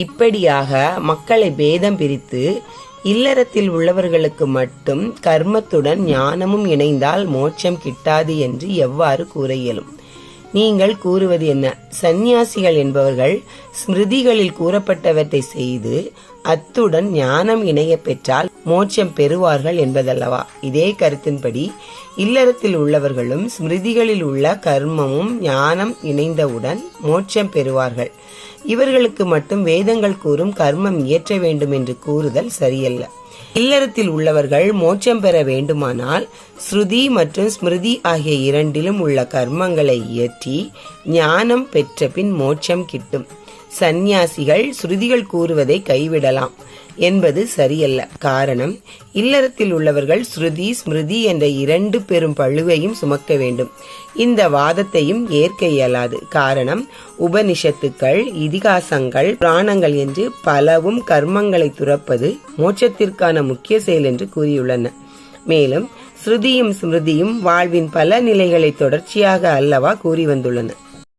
இப்படியாக மக்களை பேதம் பிரித்து இல்லறத்தில் உள்ளவர்களுக்கு மட்டும் கர்மத்துடன் ஞானமும் இணைந்தால் மோட்சம் கிட்டாது என்று எவ்வாறு கூற இயலும்? நீங்கள் கூறுவது என்ன? சந்நியாசிகள் என்பவர்கள் ஸ்மிருதிகளில் கூறப்பட்டவற்றை செய்து அத்துடன் ஞானம் இணைய பெற்றால் மோட்சம் பெறுவார்கள் என்பதல்லவா? இதே கருத்தின்படி இல்லறத்தில் உள்ளவர்களும் ஸ்மிருதிகளில் உள்ள கர்மமும் ஞானம் இணைந்தவுடன் மோட்சம் பெறுவார்கள். இவர்களுக்கு மட்டும் வேதங்கள் கூறும் கர்மம் இயற்ற வேண்டும் என்று கூறுதல் சரியல்ல. இல்லறத்தில் உள்ளவர்கள் மோட்சம் பெற வேண்டுமானால் ஸ்ருதி மற்றும் ஸ்மிருதி ஆகிய இரண்டிலும் உள்ள கர்மங்களை இயற்றி ஞானம் பெற்ற பின் மோட்சம் கிட்டும். சந்நியாசிகள் ஸ்ருதிகள் கூறுவதை கைவிடலாம் என்பது சரியல்ல. காரணம், இல்லறத்தில் உள்ளவர்கள் ஸ்ருதி ஸ்மிருதி என்ற இரண்டு பெரும் பழுவையும் சுமக்க வேண்டும். இந்த வாதத்தையும் ஏற்க இயலாது. காரணம், உபனிஷத்துக்கள், இதிகாசங்கள், புராணங்கள் என்று பலவும் கர்மங்களை துறப்பது மோட்சத்திற்கான முக்கிய செயல் என்று கூறியுள்ளன. மேலும் ஸ்ருதியும் ஸ்மிருதியும் வாழ்வின் பல நிலைகளை தொடர்ச்சியாக அல்லவா கூறி வந்துள்ளன.